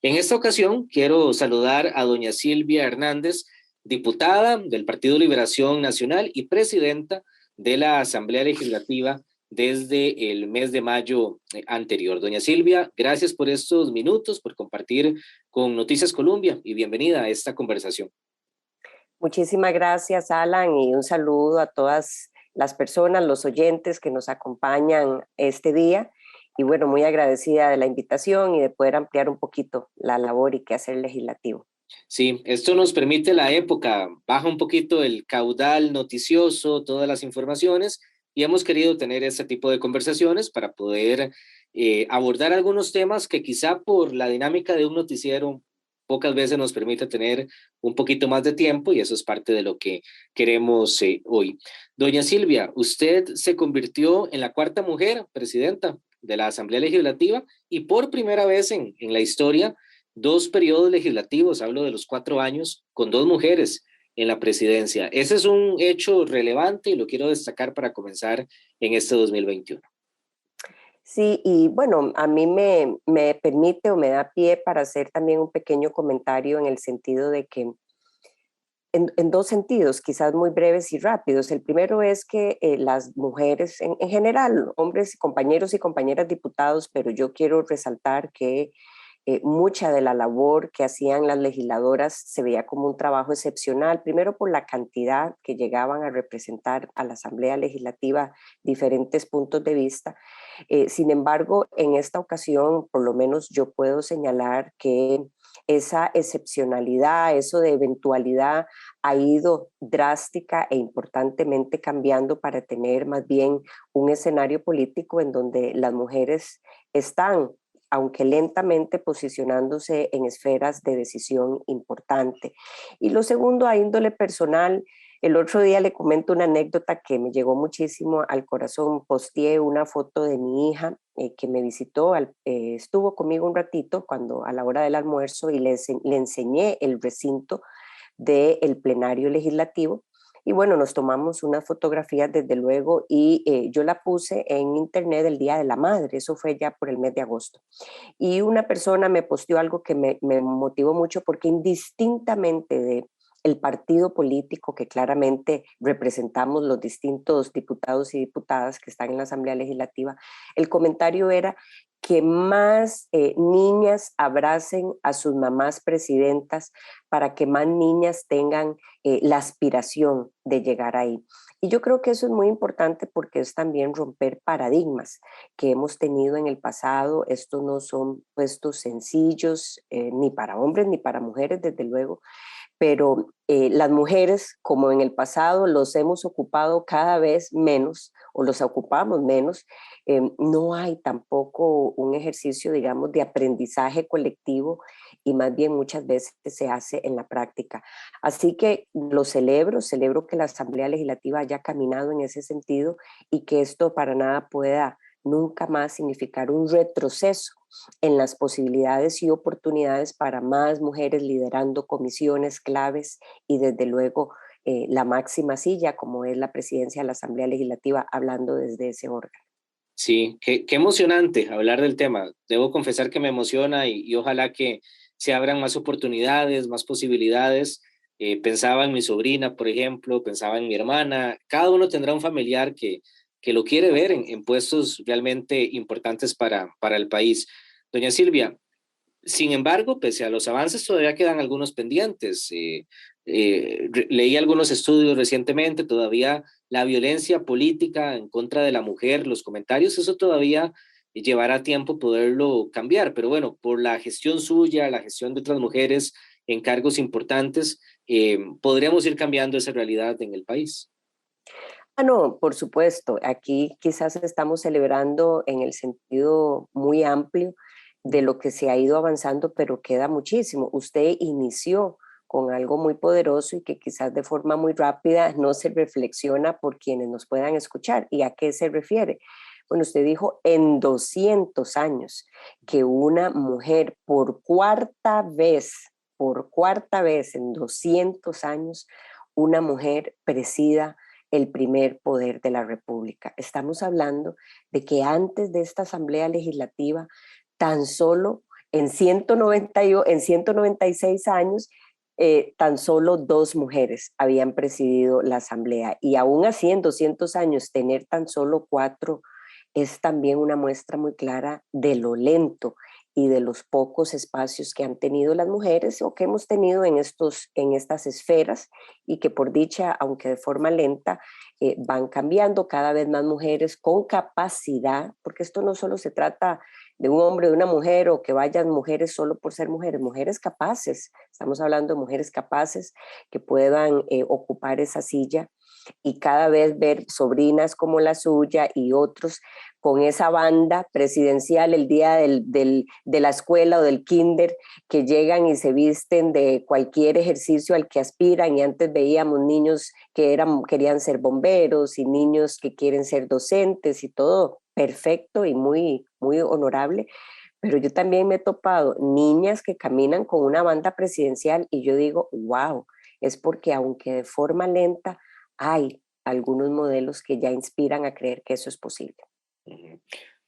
En esta ocasión quiero saludar a doña Silvia Hernández, diputada del Partido Liberación Nacional y presidenta de la Asamblea Legislativa desde el mes de mayo anterior. Doña Silvia, gracias por estos minutos, por compartir con Noticias Colombia y bienvenida a esta conversación. Muchísimas gracias, Alan, y un saludo a todas las personas, los oyentes que nos acompañan este día. Y bueno, muy agradecida de la invitación y de poder ampliar un poquito la labor y quehacer legislativo. Sí, esto nos permite la época, baja un poquito el caudal noticioso, todas las informaciones, y hemos querido tener este tipo de conversaciones para poder abordar algunos temas que quizá por la dinámica de un noticiero pocas veces nos permite tener un poquito más de tiempo, y eso es parte de lo que queremos hoy. Doña Silvia, usted se convirtió en la cuarta mujer presidenta de la Asamblea Legislativa y por primera vez en la historia, dos periodos legislativos, hablo de los 4 años, con dos mujeres en la presidencia. Ese es un hecho relevante y lo quiero destacar para comenzar en este 2021. Sí, y bueno, a mí me permite o me da pie para hacer también un pequeño comentario en el sentido de que, en dos sentidos, quizás muy breves y rápidos. El primero es que las mujeres, en general, hombres, compañeros y compañeras diputados, pero yo quiero resaltar que mucha de la labor que hacían las legisladoras se veía como un trabajo excepcional, primero por la cantidad que llegaban a representar a la Asamblea Legislativa diferentes puntos de vista. Sin embargo, en esta ocasión, por lo menos yo puedo señalar que esa excepcionalidad, eso de eventualidad, ha ido drástica e importantemente cambiando para tener más bien un escenario político en donde las mujeres están, aunque lentamente, posicionándose en esferas de decisión importante. Y lo segundo, a índole personal, el otro día le comento una anécdota que me llegó muchísimo al corazón. Posteé una foto de mi hija que me visitó, estuvo conmigo un ratito cuando a la hora del almuerzo y le enseñé el recinto del plenario legislativo. Y bueno, nos tomamos unas fotografías desde luego y yo la puse en internet el Día de la Madre, eso fue ya por el mes de agosto. Y una persona me posteó algo que me motivó mucho porque indistintamente de el partido político que claramente representamos los distintos diputados y diputadas que están en la Asamblea Legislativa, el comentario era que más niñas abracen a sus mamás presidentas para que más niñas tengan la aspiración de llegar ahí. Y yo creo que eso es muy importante porque es también romper paradigmas que hemos tenido en el pasado. Estos no son puestos sencillos, ni para hombres ni para mujeres, desde luego, pero las mujeres, como en el pasado, los hemos ocupado cada vez menos o los ocupamos menos. No hay tampoco un ejercicio, digamos, de aprendizaje colectivo y más bien muchas veces se hace en la práctica. Así que lo celebro que la Asamblea Legislativa haya caminado en ese sentido y que esto para nada pueda nunca más significar un retroceso en las posibilidades y oportunidades para más mujeres liderando comisiones claves y desde luego la máxima silla como es la presidencia de la Asamblea Legislativa, hablando desde ese órgano. Sí, qué emocionante hablar del tema. Debo confesar que me emociona y ojalá que se abran más oportunidades, más posibilidades. Pensaba en mi sobrina, por ejemplo, pensaba en mi hermana. Cada uno tendrá un familiar que lo quiere ver en puestos realmente importantes para el país. Doña Silvia, sin embargo, pese a los avances, todavía quedan algunos pendientes. Leí algunos estudios recientemente, todavía la violencia política en contra de la mujer, los comentarios, eso todavía llevará tiempo poderlo cambiar. Pero bueno, por la gestión suya, la gestión de otras mujeres en cargos importantes, podríamos ir cambiando esa realidad en el país. Ah, no, por supuesto. Aquí quizás estamos celebrando en el sentido muy amplio de lo que se ha ido avanzando, pero queda muchísimo. Usted inició con algo muy poderoso y que quizás de forma muy rápida no se reflexiona por quienes nos puedan escuchar. ¿Y a qué se refiere? Bueno, usted dijo en 200 años que una mujer por cuarta vez en 200 años, una mujer presida el primer poder de la República. Estamos hablando de que antes de esta Asamblea Legislativa tan solo en 196 años, tan solo 2 mujeres habían presidido la asamblea, y aún así en 200 años tener tan solo 4 es también una muestra muy clara de lo lento y de los pocos espacios que han tenido las mujeres o que hemos tenido en estas esferas, y que por dicha, aunque de forma lenta, van cambiando, cada vez más mujeres con capacidad, porque esto no solo se trata de un hombre o de una mujer, o que vayan mujeres solo por ser mujeres, mujeres capaces, estamos hablando de mujeres capaces que puedan ocupar esa silla, y cada vez ver sobrinas como la suya y otros con esa banda presidencial el día de la escuela o del kinder, que llegan y se visten de cualquier ejercicio al que aspiran, y antes veíamos niños que querían ser bomberos y niños que quieren ser docentes, y todo perfecto y muy, muy honorable. Pero yo también me he topado niñas que caminan con una banda presidencial y yo digo, wow, es porque aunque de forma lenta, hay algunos modelos que ya inspiran a creer que eso es posible. Ujú.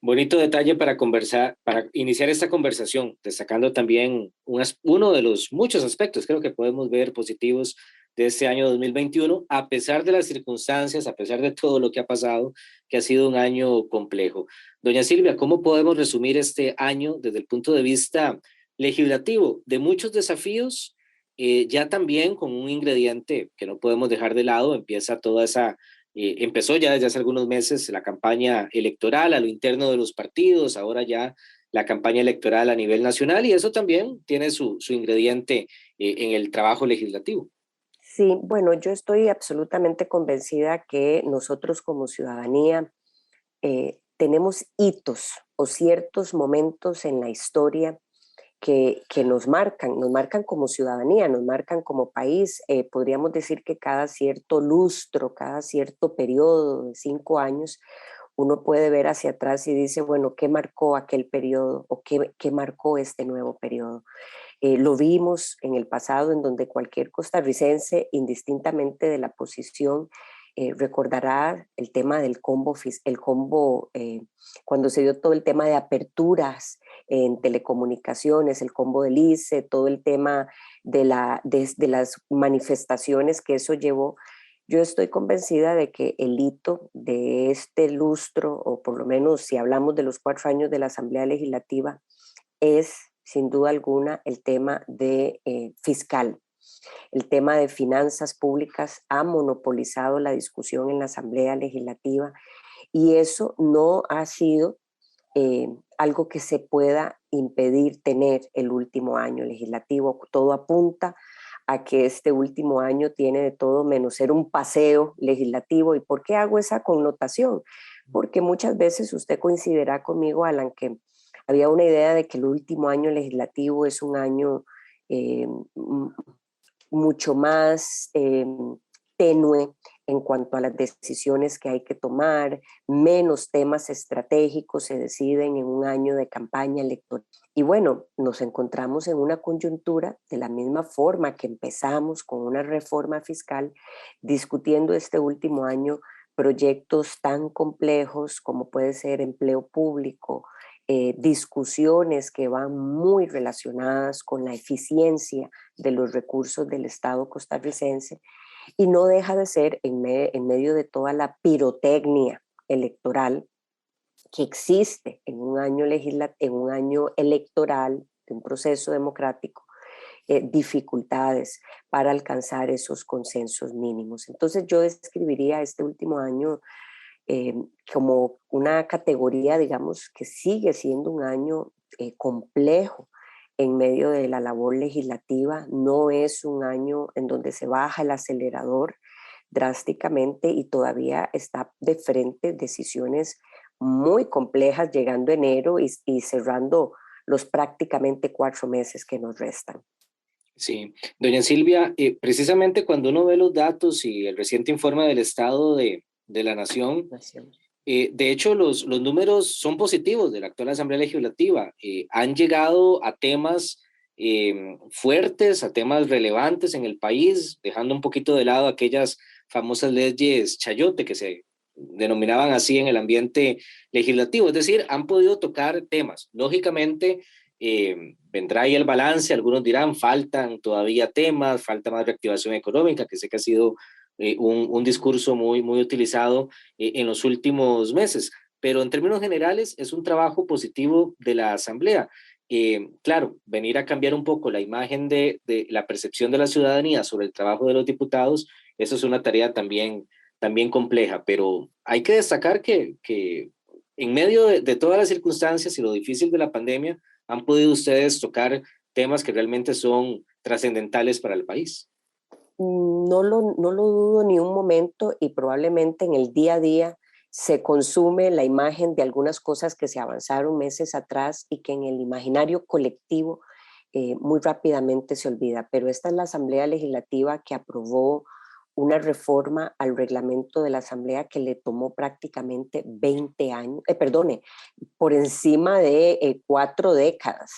Bonito detalle para conversar, para iniciar esta conversación, destacando también uno de los muchos aspectos, creo que podemos ver positivos de este año 2021, a pesar de las circunstancias, a pesar de todo lo que ha pasado, que ha sido un año complejo. Doña Silvia, ¿cómo podemos resumir este año desde el punto de vista legislativo? De muchos desafíos, ya también con un ingrediente que no podemos dejar de lado, empieza toda esa empezó ya desde hace algunos meses la campaña electoral a lo interno de los partidos, ahora ya la campaña electoral a nivel nacional, y eso también tiene su ingrediente en el trabajo legislativo. Sí, bueno, yo estoy absolutamente convencida que nosotros como ciudadanía tenemos hitos o ciertos momentos en la historia que nos marcan como ciudadanía, nos marcan como país. Podríamos decir que cada cierto lustro, cada cierto periodo de 5 años, uno puede ver hacia atrás y dice, bueno, ¿qué marcó aquel periodo o qué marcó este nuevo periodo? Lo vimos en el pasado, en donde cualquier costarricense, indistintamente de la posición, recordará el tema del combo, cuando se dio todo el tema de aperturas en telecomunicaciones, el combo del ICE, todo el tema de las manifestaciones que eso llevó. Yo estoy convencida de que el hito de este lustro, o por lo menos si hablamos de los 4 años de la Asamblea Legislativa, es sin duda alguna el tema de fiscal. El tema de finanzas públicas ha monopolizado la discusión en la Asamblea Legislativa, y eso no ha sido algo que se pueda impedir tener el último año legislativo. Todo apunta a que este último año tiene de todo menos ser un paseo legislativo. ¿Y por qué hago esa connotación? Porque muchas veces usted coincidirá conmigo, Alan, que había una idea de que el último año legislativo es un año eh, mucho más tenue en cuanto a las decisiones que hay que tomar, menos temas estratégicos se deciden en un año de campaña electoral. Y bueno, nos encontramos en una coyuntura de la misma forma que empezamos con una reforma fiscal, discutiendo este último año proyectos tan complejos como puede ser empleo público, discusiones que van muy relacionadas con la eficiencia de los recursos del Estado costarricense, y no deja de ser en medio de toda la pirotecnia electoral que existe en un año, en un año electoral, de un proceso democrático, dificultades para alcanzar esos consensos mínimos. Entonces yo describiría este último año eh, como una categoría, digamos, que sigue siendo un año complejo en medio de la labor legislativa. No es un año en donde se baja el acelerador drásticamente, y todavía está de frente decisiones muy complejas, llegando enero y cerrando los prácticamente 4 meses que nos restan. Sí, doña Silvia, precisamente cuando uno ve los datos y el reciente informe del Estado de la Nación, de hecho, los números son positivos de la actual Asamblea Legislativa. Han llegado a temas fuertes, a temas relevantes en el país, dejando un poquito de lado aquellas famosas leyes chayote que se denominaban así en el ambiente legislativo. Es decir, han podido tocar temas. Lógicamente, vendrá ahí el balance, algunos dirán, faltan todavía temas, falta más reactivación económica, que sé que ha sido un discurso muy utilizado en los últimos meses, pero en términos generales es un trabajo positivo de la Asamblea. Claro, venir a cambiar un poco la imagen de la percepción de la ciudadanía sobre el trabajo de los diputados, eso es una tarea también compleja, pero hay que destacar que en medio de todas las circunstancias y lo difícil de la pandemia, han podido ustedes tocar temas que realmente son trascendentales para el país. No lo dudo ni un momento, y probablemente en el día a día se consume la imagen de algunas cosas que se avanzaron meses atrás y que en el imaginario colectivo muy rápidamente se olvida. Pero esta es la Asamblea Legislativa que aprobó una reforma al reglamento de la Asamblea que le tomó prácticamente 20 años, perdone, por encima de 4 décadas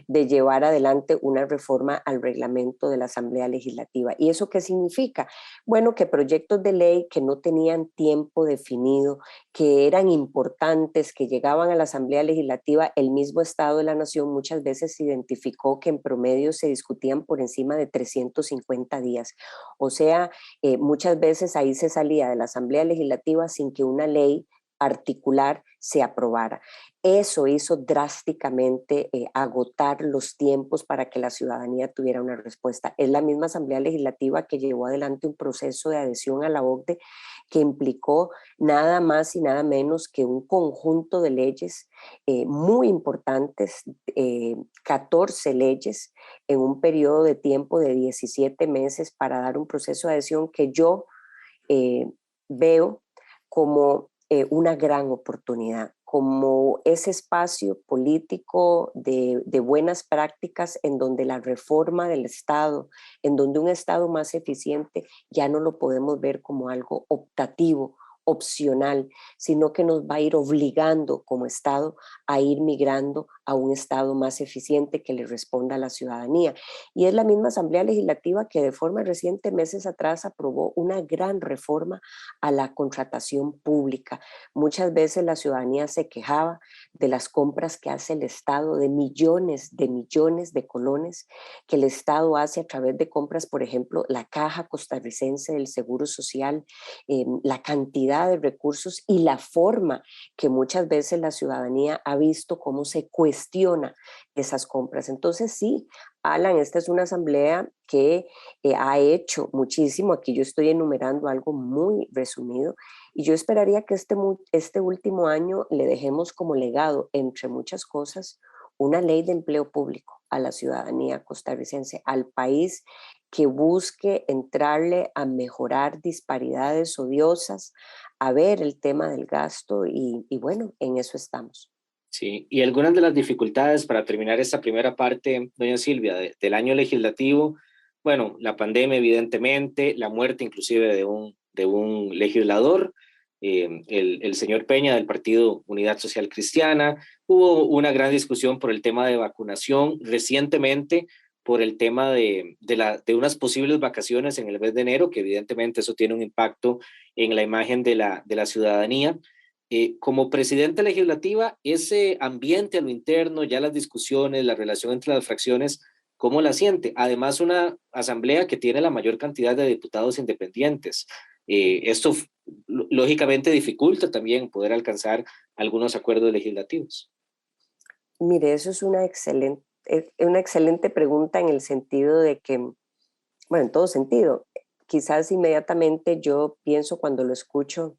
de llevar adelante una reforma al reglamento de la Asamblea Legislativa. ¿Y eso qué significa? Bueno, que proyectos de ley que no tenían tiempo definido, que eran importantes, que llegaban a la Asamblea Legislativa, el mismo Estado de la Nación muchas veces identificó que en promedio se discutían por encima de 350 días. O sea, muchas veces ahí se salía de la Asamblea Legislativa sin que una ley particular se aprobara. Eso hizo drásticamente agotar los tiempos para que la ciudadanía tuviera una respuesta. Es la misma Asamblea Legislativa que llevó adelante un proceso de adhesión a la OCDE que implicó nada más y nada menos que un conjunto de leyes muy importantes, 14 leyes en un periodo de tiempo de 17 meses para dar un proceso de adhesión que yo eh, veo como una gran oportunidad, como ese espacio político de buenas prácticas en donde la reforma del Estado, en donde un Estado más eficiente ya no lo podemos ver como algo optativo, opcional, sino que nos va a ir obligando como Estado a ir migrando a un Estado más eficiente que le responda a la ciudadanía. Y es la misma Asamblea Legislativa que de forma reciente, meses atrás, aprobó una gran reforma a la contratación pública. Muchas veces la ciudadanía se quejaba de las compras que hace el Estado, de millones de colones que el Estado hace a través de compras, por ejemplo, la Caja Costarricense del Seguro Social, la cantidad de recursos y la forma que muchas veces la ciudadanía ha visto cómo se cuestiona esas compras. Entonces sí, Alan, esta es una asamblea que ha hecho muchísimo. Aquí yo estoy enumerando algo muy resumido y yo esperaría que este último año le dejemos como legado, entre muchas cosas, una ley de empleo público a la ciudadanía costarricense, al país, que busque entrarle a mejorar disparidades odiosas, a ver el tema del gasto y bueno, en eso estamos. Sí, y algunas de las dificultades para terminar esta primera parte, doña Silvia, del año legislativo, bueno, la pandemia evidentemente, la muerte inclusive de un legislador, el señor Peña del Partido Unidad Social Cristiana, hubo una gran discusión por el tema de vacunación recientemente, por el tema de unas posibles vacaciones en el mes de enero, que evidentemente eso tiene un impacto en la imagen de la ciudadanía. Como presidenta legislativa, ese ambiente a lo interno, ya las discusiones, la relación entre las fracciones, ¿cómo la siente? Además, una asamblea que tiene la mayor cantidad de diputados independientes. Esto lógicamente dificulta también poder alcanzar algunos acuerdos legislativos. Mire, eso es una excelente pregunta en el sentido de que, bueno, en todo sentido, quizás inmediatamente yo pienso cuando lo escucho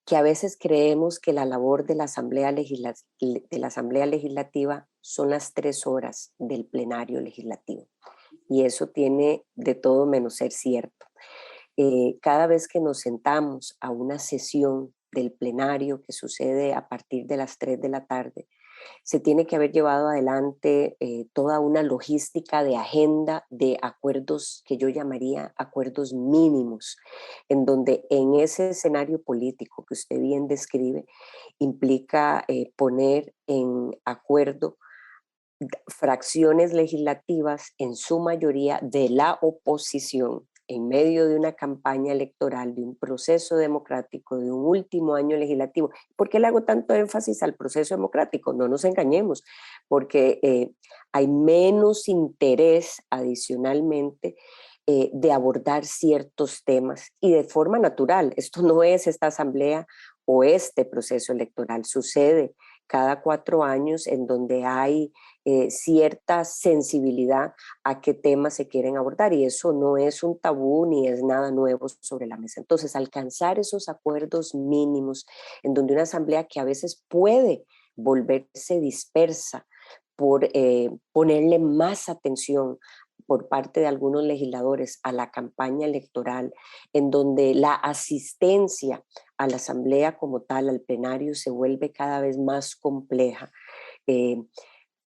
que a veces creemos que la labor de la Asamblea Legislativa son las 3 horas del plenario legislativo. Y eso tiene de todo menos ser cierto. Cada vez que nos sentamos a una sesión del plenario que sucede a partir de las 3 de la tarde, se tiene que haber llevado adelante toda una logística de agenda de acuerdos que yo llamaría acuerdos mínimos, en donde en ese escenario político que usted bien describe, implica poner en acuerdo fracciones legislativas, en su mayoría de la oposición, en medio de una campaña electoral, de un proceso democrático, de un último año legislativo. ¿Por qué le hago tanto énfasis al proceso democrático? No nos engañemos, porque hay menos interés adicionalmente de abordar ciertos temas y de forma natural. Esto no es esta asamblea o este proceso electoral, sucede cada 4 años en donde hay cierta sensibilidad a qué temas se quieren abordar y eso no es un tabú ni es nada nuevo sobre la mesa. Entonces, alcanzar esos acuerdos mínimos en donde una asamblea que a veces puede volverse dispersa por ponerle más atención por parte de algunos legisladores a la campaña electoral, en donde la asistencia a la asamblea como tal, al plenario, se vuelve cada vez más compleja. Eh,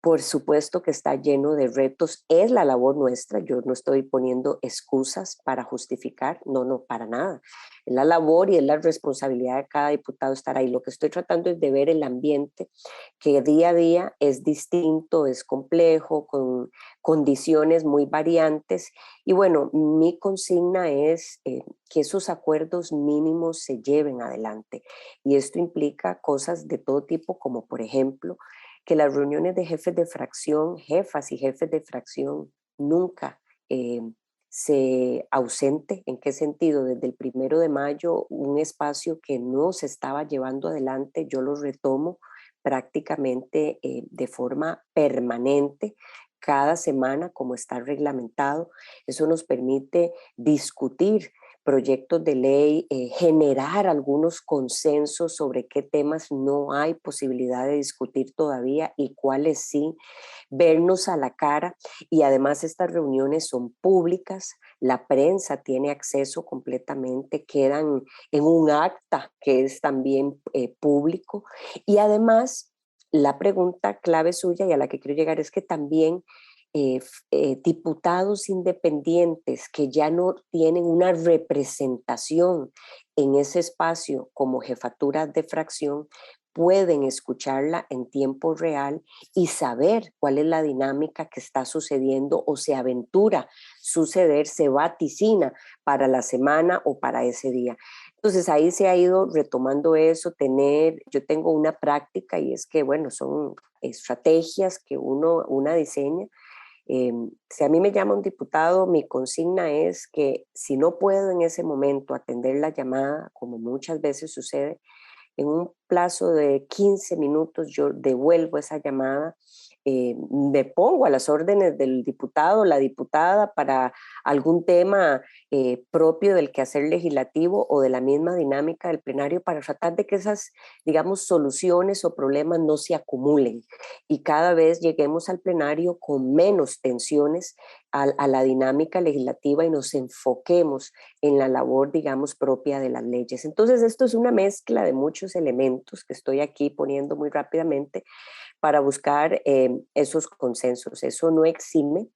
por supuesto que está lleno de retos, es la labor nuestra, yo no estoy poniendo excusas para justificar, no, para nada. Es la labor y es la responsabilidad de cada diputado estar ahí. Lo que estoy tratando es de ver el ambiente que día a día es distinto, es complejo, con condiciones muy variantes. Y bueno, mi consigna es que esos acuerdos mínimos se lleven adelante. Y esto implica cosas de todo tipo, como por ejemplo, que las reuniones de jefes de fracción, jefas y jefes de fracción, nunca se ausente. ¿En qué sentido? Desde el 1 de mayo, un espacio que no se estaba llevando adelante, yo lo retomo prácticamente de forma permanente cada semana como está reglamentado. Eso nos permite discutir proyectos de ley, generar algunos consensos sobre qué temas no hay posibilidad de discutir todavía y cuáles sí, vernos a la cara y además estas reuniones son públicas, la prensa tiene acceso completamente, quedan en un acta que es también público y además la pregunta clave suya y a la que quiero llegar es que también diputados independientes que ya no tienen una representación en ese espacio como jefaturas de fracción pueden escucharla en tiempo real y saber cuál es la dinámica que está sucediendo o se aventura suceder, se vaticina para la semana o para ese día. Entonces ahí se ha ido retomando eso, yo tengo una práctica y es que, bueno, son estrategias que una diseña. Si a mí me llama un diputado, mi consigna es que si no puedo en ese momento atender la llamada, como muchas veces sucede, en un plazo de 15 minutos yo devuelvo esa llamada, me pongo a las órdenes del diputado o la diputada para algún tema propio del quehacer legislativo o de la misma dinámica del plenario para tratar de que esas, digamos, soluciones o problemas no se acumulen y cada vez lleguemos al plenario con menos tensiones a la dinámica legislativa y nos enfoquemos en la labor, digamos, propia de las leyes. Entonces, esto es una mezcla de muchos elementos que estoy aquí poniendo muy rápidamente para buscar esos consensos. Eso no exime,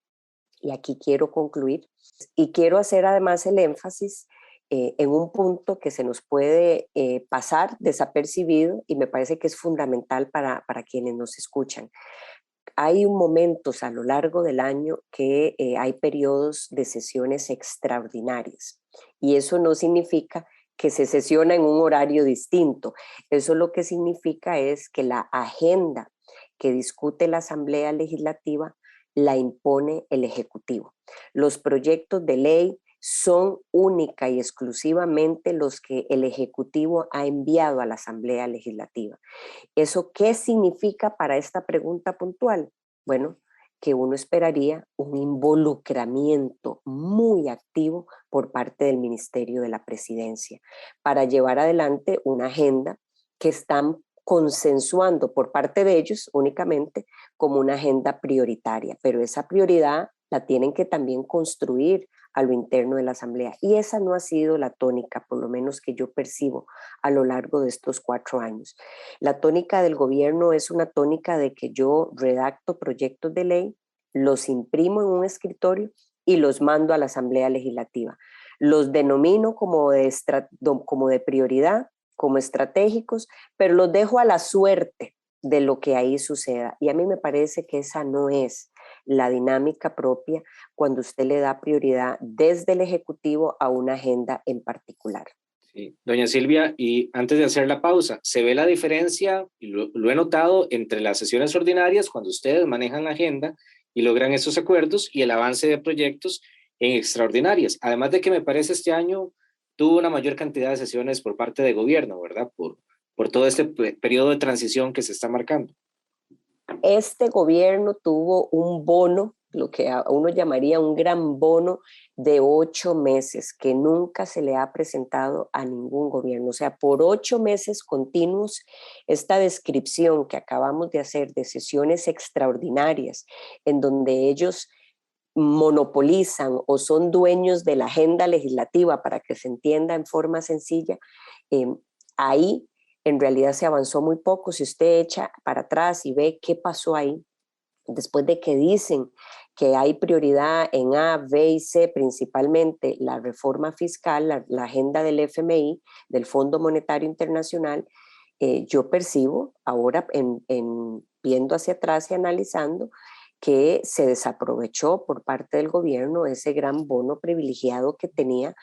y aquí quiero concluir, y quiero hacer además el énfasis en un punto que se nos puede pasar desapercibido y me parece que es fundamental para quienes nos escuchan. Hay momentos a lo largo del año que hay periodos de sesiones extraordinarias y eso no significa que se sesiona en un horario distinto. Eso lo que significa es que la agenda que discute la Asamblea Legislativa la impone el Ejecutivo. Los proyectos de ley son única y exclusivamente los que el Ejecutivo ha enviado a la Asamblea Legislativa. ¿Eso qué significa para esta pregunta puntual? Bueno, que uno esperaría un involucramiento muy activo por parte del Ministerio de la Presidencia para llevar adelante una agenda que están consensuando por parte de ellos únicamente como una agenda prioritaria, pero esa prioridad la tienen que también construir a lo interno de la Asamblea y esa no ha sido la tónica, por lo menos que yo percibo a lo largo de estos 4 años. La tónica del gobierno es una tónica de que yo redacto proyectos de ley, los imprimo en un escritorio y los mando a la Asamblea Legislativa. Los denomino como de prioridad, como estratégicos, pero los dejo a la suerte de lo que ahí suceda. Y a mí me parece que esa no es la dinámica propia cuando usted le da prioridad desde el Ejecutivo a una agenda en particular. Sí. Doña Silvia, y antes de hacer la pausa, ¿se ve la diferencia, y lo he notado, entre las sesiones ordinarias, cuando ustedes manejan la agenda y logran esos acuerdos, y el avance de proyectos en extraordinarias? Además de que me parece este año tuvo una mayor cantidad de sesiones por parte de gobierno, ¿verdad? Por todo este periodo de transición que se está marcando. Este gobierno tuvo un bono, lo que a uno llamaría un gran bono de 8 meses, que nunca se le ha presentado a ningún gobierno. O sea, por 8 meses continuos, esta descripción que acabamos de hacer de sesiones extraordinarias, en donde ellos monopolizan o son dueños de la agenda legislativa, para que se entienda en forma sencilla, eh, ahí en realidad se avanzó muy poco. Si usted echa para atrás y ve qué pasó ahí, después de que dicen que hay prioridad en A, B y C, principalmente la reforma fiscal, la agenda del FMI, del Fondo Monetario Internacional, yo percibo ahora viendo hacia atrás y analizando que se desaprovechó por parte del gobierno ese gran bono privilegiado que tenía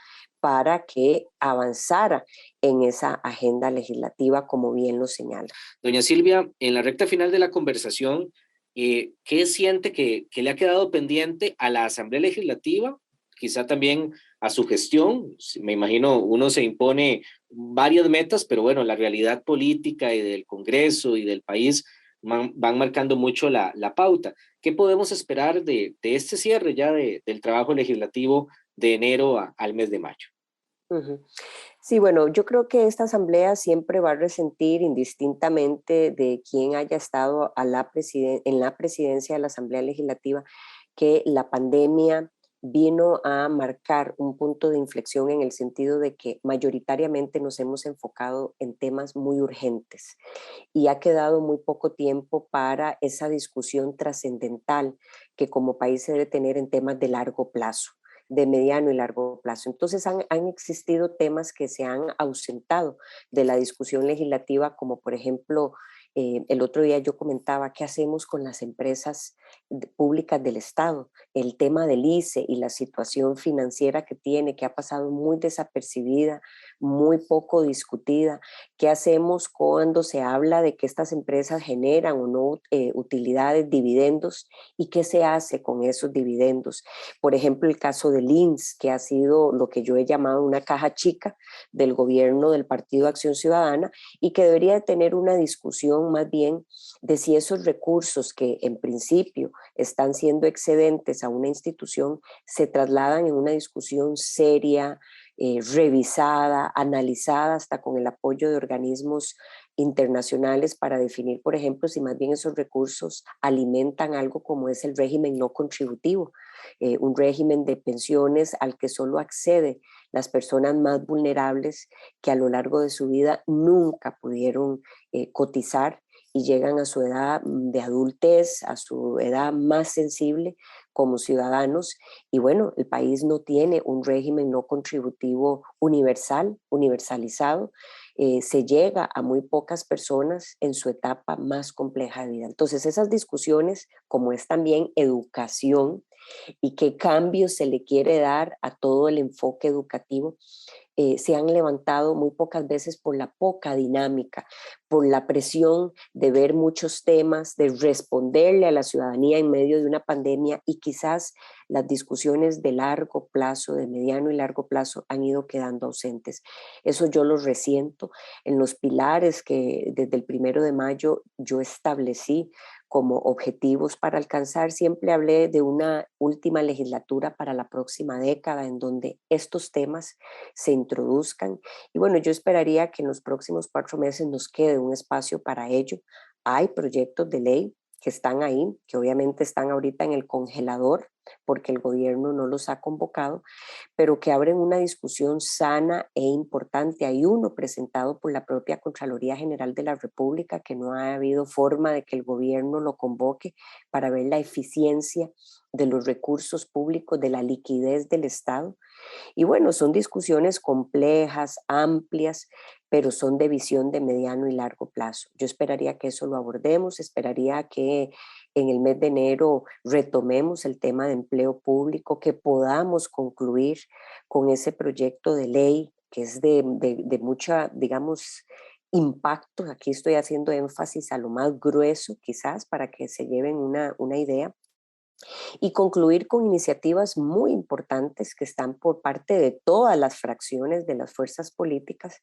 para que avanzara en esa agenda legislativa, como bien lo señala. Doña Silvia, en la recta final de la conversación, ¿qué siente que le ha quedado pendiente a la Asamblea Legislativa? Quizá también a su gestión. Me imagino uno se impone varias metas, pero bueno, la realidad política y del Congreso y del país van marcando mucho la pauta. ¿Qué podemos esperar de este cierre ya del trabajo legislativo de enero al mes de mayo? Ujú. Sí, bueno, yo creo que esta asamblea siempre va a resentir, indistintamente de quién haya estado en la presidencia de la Asamblea Legislativa, que la pandemia vino a marcar un punto de inflexión, en el sentido de que mayoritariamente nos hemos enfocado en temas muy urgentes y ha quedado muy poco tiempo para esa discusión trascendental que como país se debe tener en temas de largo plazo, de mediano y largo plazo. Entonces han existido temas que se han ausentado de la discusión legislativa, como por ejemplo, el otro día yo comentaba qué hacemos con las empresas públicas del Estado, el tema del ICE y la situación financiera que tiene, que ha pasado muy desapercibida, muy poco discutida. ¿Qué hacemos cuando se habla de que estas empresas generan o no utilidades, dividendos, y qué se hace con esos dividendos? Por ejemplo, el caso del INS, que ha sido lo que yo he llamado una caja chica del gobierno del Partido Acción Ciudadana, y que debería tener una discusión más bien de si esos recursos, que en principio están siendo excedentes a una institución, se trasladan en una discusión seria, revisada, analizada, hasta con el apoyo de organismos internacionales, para definir, por ejemplo, si más bien esos recursos alimentan algo como es el régimen no contributivo, un régimen de pensiones al que solo accede las personas más vulnerables, que a lo largo de su vida nunca pudieron cotizar, y llegan a su edad de adultez, a su edad más sensible como ciudadanos. Y bueno, el país no tiene un régimen no contributivo universal, universalizado. Se llega a muy pocas personas en su etapa más compleja de vida. Entonces, esas discusiones, como es también educación, y qué cambio se le quiere dar a todo el enfoque educativo, se han levantado muy pocas veces por la poca dinámica, por la presión de ver muchos temas, de responderle a la ciudadanía en medio de una pandemia, y quizás las discusiones de largo plazo, de mediano y largo plazo, han ido quedando ausentes. Eso yo lo resiento en los pilares que desde el 1 de mayo yo establecí como objetivos para alcanzar. Siempre hablé de una última legislatura para la próxima década, en donde estos temas se introduzcan. Y bueno, yo esperaría que en los próximos 4 meses nos quede un espacio para ello. Hay proyectos de ley que están ahí, que obviamente están ahorita en el congelador porque el gobierno no los ha convocado, pero que abren una discusión sana e importante. Hay uno presentado por la propia Contraloría General de la República, que no ha habido forma de que el gobierno lo convoque, para ver la eficiencia de los recursos públicos, de la liquidez del Estado. Y bueno, son discusiones complejas, amplias, pero son de visión de mediano y largo plazo. Yo esperaría que eso lo abordemos, esperaría que en el mes de enero retomemos el tema de empleo público, que podamos concluir con ese proyecto de ley que es de mucha, digamos, impacto. Aquí estoy haciendo énfasis a lo más grueso, quizás, para que se lleven una idea. Y concluir con iniciativas muy importantes que están por parte de todas las fracciones de las fuerzas políticas,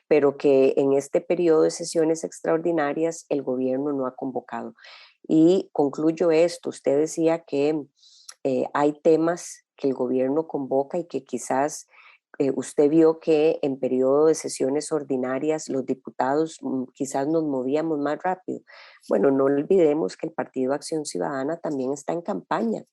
pero que en este periodo de sesiones extraordinarias el gobierno no ha convocado. Y concluyo esto, usted decía que hay temas que el gobierno convoca y que quizás usted vio que en periodo de sesiones ordinarias los diputados quizás nos movíamos más rápido. Bueno, no olvidemos que el Partido Acción Ciudadana también está en campaña,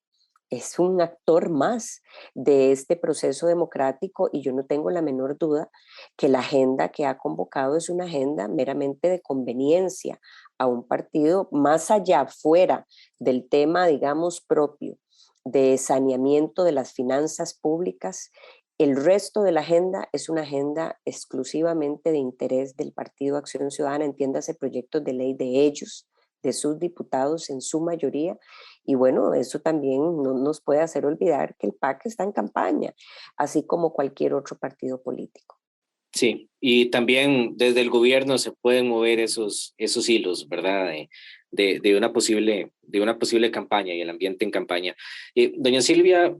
es un actor más de este proceso democrático y yo no tengo la menor duda que la agenda que ha convocado es una agenda meramente de conveniencia a un partido más allá, fuera del tema, digamos, propio de saneamiento de las finanzas públicas. El resto de la agenda es una agenda exclusivamente de interés del Partido Acción Ciudadana, entiéndase proyectos de ley de ellos, de sus diputados en su mayoría, y bueno, eso también no nos puede hacer olvidar que el PAC está en campaña, así como cualquier otro partido político. Sí, y también desde el gobierno se pueden mover esos hilos, ¿verdad? De una posible campaña y el ambiente en campaña. Doña Silvia,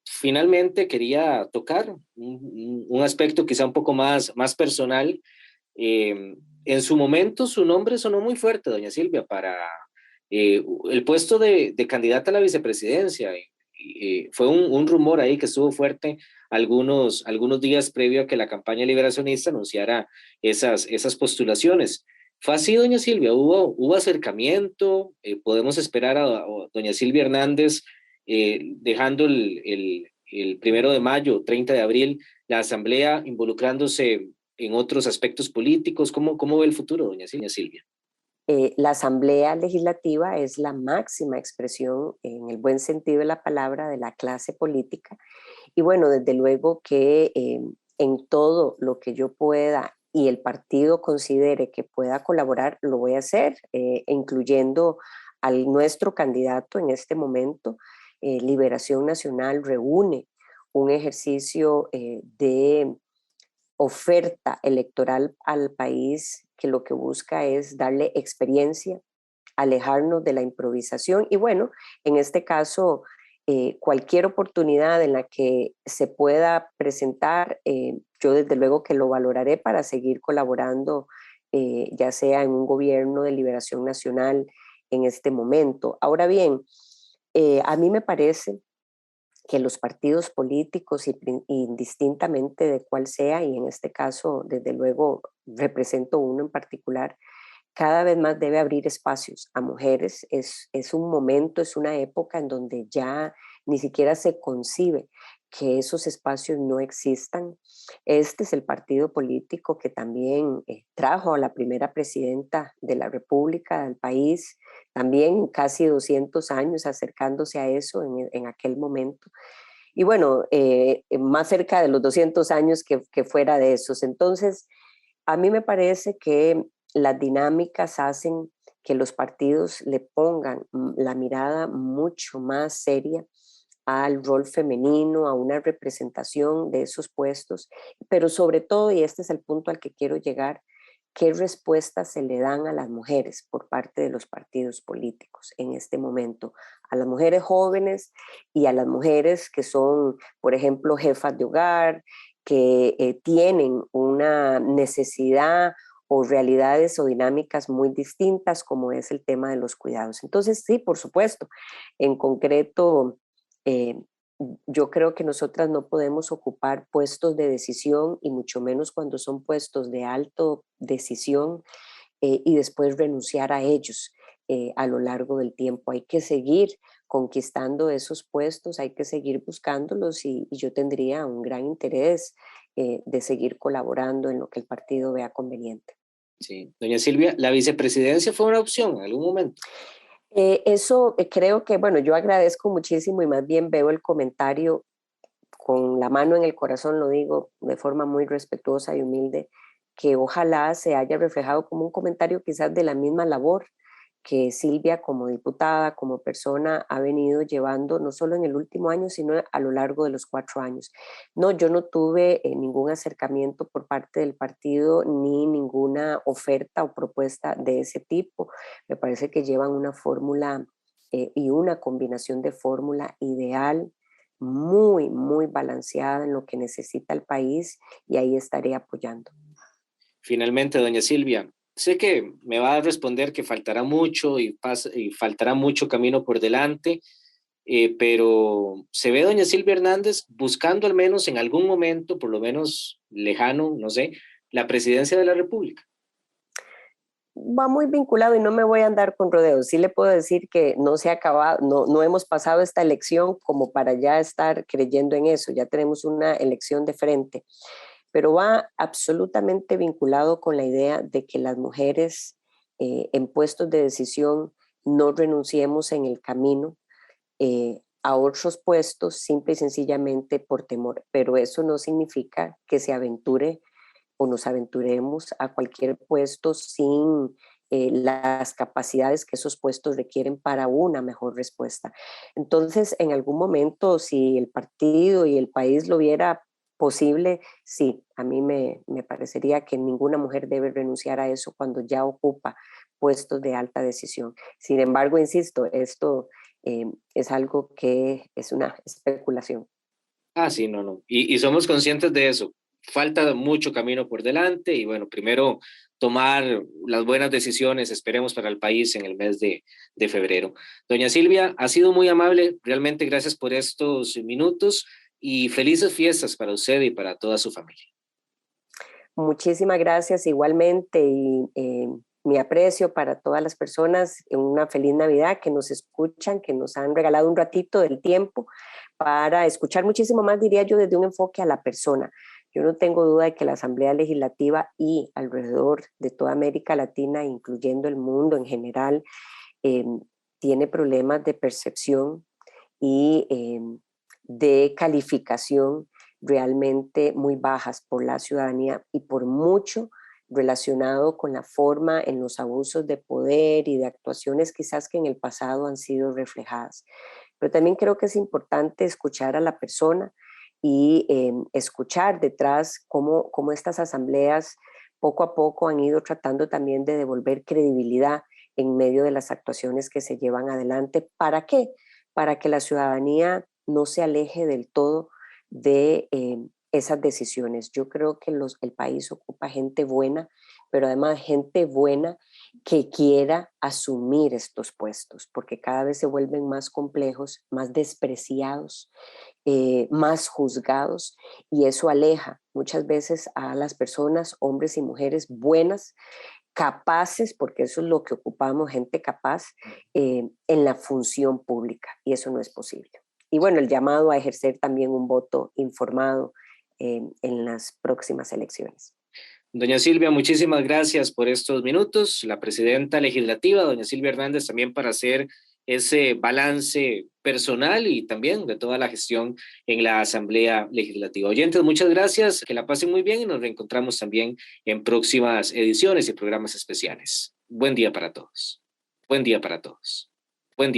finalmente quería tocar un aspecto quizá un poco más personal. En su momento su nombre sonó muy fuerte, doña Silvia, para el puesto de candidata a la vicepresidencia. Fue un rumor ahí que estuvo fuerte algunos días previo a que la campaña liberacionista anunciara esas postulaciones. ¿Fue así, doña Silvia? ¿Hubo acercamiento? ¿Podemos esperar a doña Silvia Hernández dejando el 1 de mayo, 30 de abril, la asamblea involucrándose en otros aspectos políticos? ¿Cómo ve el futuro, doña Silvia? La Asamblea Legislativa es la máxima expresión, en el buen sentido de la palabra, de la clase política. Y bueno, desde luego que en todo lo que yo pueda y el partido considere que pueda colaborar, lo voy a hacer, incluyendo al nuestro candidato en este momento. Liberación Nacional reúne un ejercicio de oferta electoral al país que lo que busca es darle experiencia, alejarnos de la improvisación y bueno, en este caso, cualquier oportunidad en la que se pueda presentar, yo desde luego que lo valoraré para seguir colaborando, ya sea en un gobierno de liberación nacional en este momento. Ahora bien, a mí me parece que los partidos políticos, indistintamente de cuál sea, y en este caso, desde luego, represento uno en particular, cada vez más debe abrir espacios a mujeres. Es un momento, es una época en donde ya ni siquiera se concibe que esos espacios no existan. Este es el partido político que también trajo a la primera presidenta de la República del país, también casi 200 años acercándose a eso en aquel momento. Y bueno, más cerca de los 200 años que fuera de esos. Entonces, a mí me parece que las dinámicas hacen que los partidos le pongan la mirada mucho más seria al rol femenino, a una representación de esos puestos, pero sobre todo, y este es el punto al que quiero llegar, qué respuestas se le dan a las mujeres por parte de los partidos políticos en este momento, a las mujeres jóvenes y a las mujeres que son, por ejemplo, jefas de hogar, que tienen una necesidad o realidades o dinámicas muy distintas, como es el tema de los cuidados. Entonces, sí, por supuesto, en concreto, eh, yo creo que nosotras no podemos ocupar puestos de decisión y mucho menos cuando son puestos de alto decisión y después renunciar a ellos a lo largo del tiempo. Hay que seguir conquistando esos puestos, hay que seguir buscándolos y yo tendría un gran interés de seguir colaborando en lo que el partido vea conveniente. Sí, doña Silvia, ¿la vicepresidencia fue una opción en algún momento? Eso creo que, bueno, yo agradezco muchísimo y más bien veo el comentario con la mano en el corazón, lo digo de forma muy respetuosa y humilde, que ojalá se haya reflejado como un comentario quizás de la misma labor que Silvia como diputada, como persona, ha venido llevando no solo en el último año, sino a lo largo de los 4 años. No, yo no tuve ningún acercamiento por parte del partido ni ninguna oferta o propuesta de ese tipo. Me parece que llevan una fórmula y una combinación de fórmula ideal, muy, muy balanceada en lo que necesita el país, y ahí estaré apoyando. Finalmente, doña Silvia, sé que me va a responder que faltará mucho y faltará mucho camino por delante, pero ¿se ve doña Silvia Hernández buscando al menos en algún momento, por lo menos lejano, no sé, la presidencia de la República? Va muy vinculado y no me voy a andar con rodeos. Sí le puedo decir que no se ha acabado, no hemos pasado esta elección como para ya estar creyendo en eso. Ya tenemos una elección de frente, pero va absolutamente vinculado con la idea de que las mujeres en puestos de decisión no renunciemos en el camino a otros puestos simple y sencillamente por temor, pero eso no significa que se aventure o nos aventuremos a cualquier puesto sin las capacidades que esos puestos requieren para una mejor respuesta. Entonces, en algún momento, si el partido y el país lo viera posible, sí, a mí me parecería que ninguna mujer debe renunciar a eso cuando ya ocupa puestos de alta decisión. Sin embargo, insisto, esto es algo que es una especulación. Ah, sí, no, no. Y somos conscientes de eso. Falta mucho camino por delante y bueno, primero tomar las buenas decisiones, esperemos para el país en el mes de febrero. Doña Silvia, ha sido muy amable, realmente gracias por estos minutos y felices fiestas para usted y para toda su familia. Muchísimas gracias igualmente y mi aprecio para todas las personas. Una feliz Navidad, que nos escuchan, que nos han regalado un ratito del tiempo para escuchar muchísimo más, diría yo, desde un enfoque a la persona. Yo no tengo duda de que la Asamblea Legislativa y alrededor de toda América Latina, incluyendo el mundo en general, eh, tiene problemas de percepción y de calificación realmente muy bajas por la ciudadanía y por mucho relacionado con la forma en los abusos de poder y de actuaciones quizás que en el pasado han sido reflejadas. Pero también creo que es importante escuchar a la persona y escuchar detrás cómo estas asambleas poco a poco han ido tratando también de devolver credibilidad en medio de las actuaciones que se llevan adelante. ¿Para qué? Para que la ciudadanía no se aleje del todo de esas decisiones. Yo creo que el país ocupa gente buena, pero además gente buena que quiera asumir estos puestos, porque cada vez se vuelven más complejos, más despreciados, más juzgados, y eso aleja muchas veces a las personas, hombres y mujeres buenas, capaces, porque eso es lo que ocupamos, gente capaz en la función pública, y eso no es posible. Y bueno, el llamado a ejercer también un voto informado en las próximas elecciones. Doña Silvia, muchísimas gracias por estos minutos. La presidenta legislativa, doña Silvia Hernández, también para hacer ese balance personal y también de toda la gestión en la Asamblea Legislativa. Oyentes, muchas gracias, que la pasen muy bien y nos reencontramos también en próximas ediciones y programas especiales. Buen día para todos. Buen día para todos.